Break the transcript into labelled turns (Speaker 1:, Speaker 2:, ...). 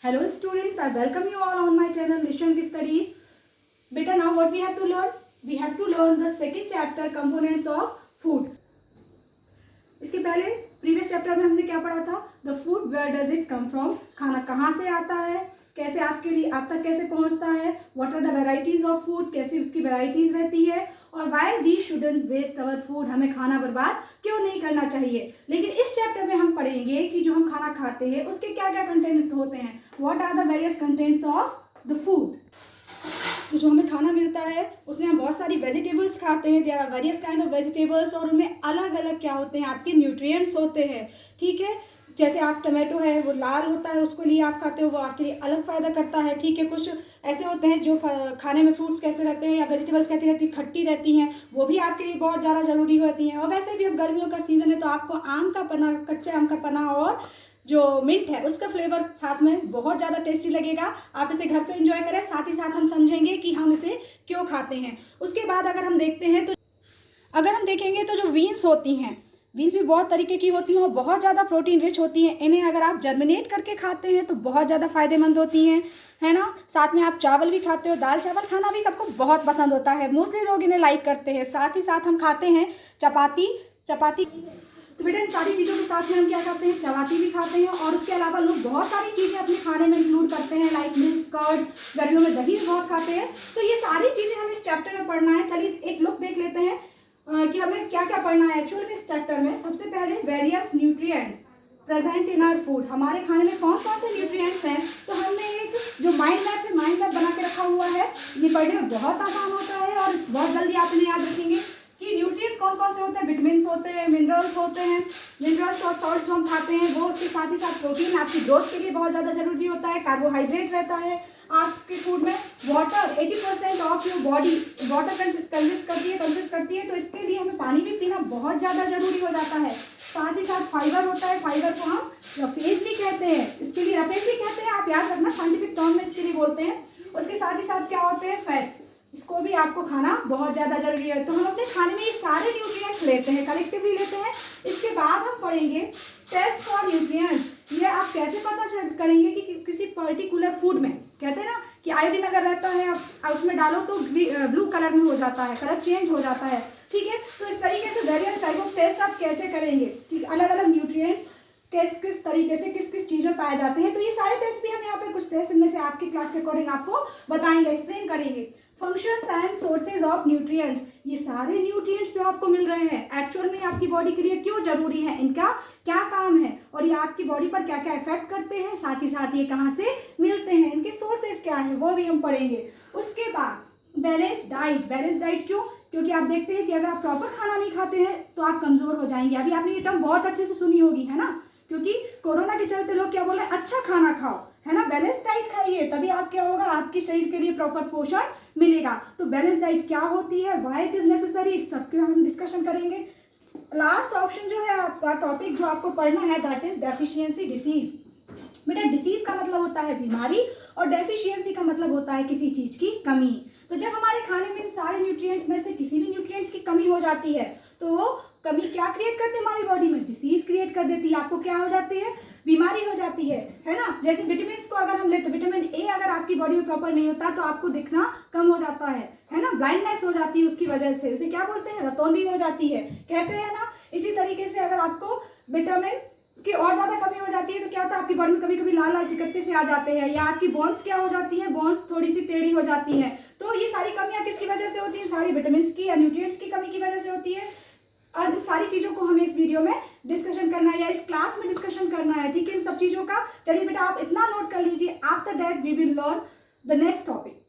Speaker 1: Hello students, I welcome you all on my channel Nishant Studies. Beta, now what we have to learn? We have to learn the second chapter, components of food. इसके पहले previous chapter में हमने क्या पढ़ा था? The food where does it come from, खाना कहाँ से आता है, कैसे आपके लिए आप तक कैसे पहुँचता है, what are the varieties of food, कैसी उसकी वेराइटीज रहती है, और why we shouldn't waste our food, हमें खाना बर्बाद क्यों नहीं करना चाहिए। लेकिन इस चैप्टर में हम पढ़ेंगे कि जो हम खाना खाते हैं उसके क्या क्या कंटेंट होते हैं, what are the various contents of the food. तो जो हमें खाना मिलता है उसमें हम बहुत सारी वेजिटेबल्स खाते हैं, there are various kind of vegetables, और उनमें अलग अलग क्या होते हैं, आपके न्यूट्रिएंट्स होते हैं। ठीक है, जैसे आप टमाटो है वो लाल होता है, उसको लिए आप खाते हो, वो आपके लिए अलग फ़ायदा करता है। ठीक है, कुछ ऐसे होते हैं जो खाने में फ्रूट्स कैसे रहते हैं या वेजिटेबल्स कैसी रहती है, खट्टी रहती हैं, वो भी आपके लिए बहुत ज़्यादा ज़रूरी होती हैं। और वैसे भी अब गर्मियों का सीज़न है तो आपको आम का पन्ना, कच्चे आम का पन्ना और जो मिंट है उसका फ्लेवर साथ में बहुत ज़्यादा टेस्टी लगेगा। आप इसे घर पे एंजॉय करें, साथ ही साथ हम समझेंगे कि हम इसे क्यों खाते हैं। उसके बाद अगर हम देखते हैं तो अगर हम देखेंगे तो जो बीन्स होती हैं, बीन्स भी बहुत तरीके की होती हैं और बहुत ज़्यादा प्रोटीन रिच होती हैं। इन्हें अगर आप जर्मिनेट करके खाते हैं तो बहुत ज़्यादा फ़ायदेमंद होती हैं, है ना। साथ में आप चावल भी खाते हो, दाल चावल खाना भी सबको बहुत पसंद होता है, मोस्टली लोग इन्हें लाइक करते हैं। साथ ही साथ हम खाते हैं चपाती। तो बेटा इन सारी चीज़ों के साथ में हम क्या खाते हैं, चपाती भी खाते हैं, और उसके अलावा लोग बहुत सारी चीज़ें अपने खाने में इंक्लूड करते हैं, लाइक मिल्क, कर्ड, गर्मियों में दही भी बहुत खाते हैं। तो ये सारी चीज़ें हमें इस चैप्टर में पढ़ना है। चलिए एक लुक देख लेते हैं कि हमें क्या क्या पढ़ना है एक्चुअल में इस चैप्टर में। सबसे पहले various nutrients present in our food, हमारे खाने में कौन कौन से न्यूट्रिएंट्स हैं। तो हमने एक जो माइंड मैप है, माइंड मैप बना के रखा हुआ है, ये पढ़ने में बहुत आसान होता है और बहुत जल्दी आप इन्हें याद रखेंगे कि न्यूट्रिएंट्स कौन कौन से होते हैं। विटामिन्स होते हैं, मिनरल्स होते हैं, मिनरल्स और सॉल्ट्स जो हम खाते हैं वो, उसके साथ ही साथ प्रोटीन आपकी ग्रोथ के लिए बहुत ज़्यादा जरूरी होता है, कार्बोहाइड्रेट रहता है आपके फूड में, water 80% of your body water consist करती है, तो इसके लिए हमें पानी भी पीना बहुत ज़्यादा जरूरी हो जाता है। साथ ही साथ फाइबर होता है, फाइबर को हम रफेज भी कहते हैं, इसके लिए रफेज भी कहते हैं, आप याद रखना साइंटिफिक टर्म में इसके लिए बोलते हैं। उसके साथ ही साथ क्या होते हैं, फैट्स, इसको भी आपको खाना बहुत ज़्यादा जरूरी है। तो हम अपने खाने में ये सारे न्यूट्रिएंट्स लेते हैं, कलेक्टिवली लेते हैं। इसके बाद हम पढ़ेंगे टेस्ट फॉर न्यूट्रिएंट्स, ये आप कैसे पता करेंगे कि किसी पर्टिकुलर फूड में, कहते हैं ना कि आयोडीन अगर रहता है आप उसमें डालो तो ब्लू कलर में हो जाता है, कलर चेंज हो जाता है। ठीक है, तो इस तरीके से वेरियस टाइप ऑफ टेस्ट आप कैसे करेंगे कि अलग अलग न्यूट्रिएंट्स किस तरीके से किस किस चीज़ में पाए जाते हैं। तो ये सारे टेस्ट भी हम यहाँ पे कुछ टेस्ट इनमें से आपकी क्लास के अकॉर्डिंग आपको बताएंगे, एक्सप्लेन करेंगे। Functions and sources of nutrients, ये सारे न्यूट्रिएंट्स जो आपको मिल रहे हैं एक्चुअल में आपकी बॉडी के लिए क्यों जरूरी है, इनका क्या काम है और ये आपकी बॉडी पर क्या क्या इफेक्ट करते हैं, साथ ही साथ ये कहाँ से मिलते हैं, इनके सोर्सेज क्या हैं, वो भी हम पढ़ेंगे। उसके बाद बैलेंस डाइट क्यों, क्योंकि आप देखते हैं कि अगर आप प्रॉपर खाना नहीं खाते हैं तो आप कमजोर हो जाएंगे। अभी आपने ये टर्म बहुत अच्छे से सुनी होगी, है ना, क्योंकि कोरोना के चलते लोग क्या बोल रहे हैं, अच्छा खाना खाओ, है ना, बैलेंस डाइट खाइए, तभी आप क्या होगा, आपके शरीर के लिए प्रॉपर पोषण मिलेगा। तो बैलेंस डाइट क्या होती है, व्हाई इट इज नेसेसरी, इस सब के हम डिस्कशन करेंगे। लास्ट ऑप्शन जो है आपका टॉपिक जो आपको पढ़ना है, दैट इज डेफिशिएंसी डिसीज। बेटा डिसीज का मतलब होता है बीमारी और डेफिशिएंसी का मतलब होता है किसी चीज की कमी। तो जब हमारे खाने में सारे न्यूट्रिएंट्स में से किसी भी न्यूट्रिएंट्स की कमी हो जाती है तो वो कमी क्या क्रिएट करती है हमारी बॉडी में, डिसीज क्रिएट कर देती है, आपको क्या हो जाती है, बीमारी हो जाती है ना। जैसे विटामिन को अगर हम ले तो विटामिन ए अगर आपकी बॉडी में प्रॉपर नहीं होता तो आपको दिखना कम हो जाता है ना, ब्लाइंडनेस हो जाती है उसकी वजह से, उसे क्या बोलते हैं, रतौंधी हो जाती है, कहते हैं ना। इसी तरीके से अगर आपको विटामिन की और ज्यादा कमी हो जाती है तो क्या होता है, आपकी बॉडी में कभी कभी लाल लाल चिकट्टे से आ जाते हैं, या आपकी बोन्स क्या हो जाती है, बोन्स थोड़ी सी टेढ़ी हो जाती हैं। तो ये सारी कमियां किसकी वजह से होती है, सारी विटामिन की या न्यूट्रिएंट्स की कमी की वजह से होती है। और इन सारी चीजों को हमें इस वीडियो में डिस्कशन करना है या इस क्लास में डिस्कशन करना है, ठीक है, इन सब चीजों का। चलिए बेटा आप इतना नोट कर लीजिए, after that we will learn the next topic.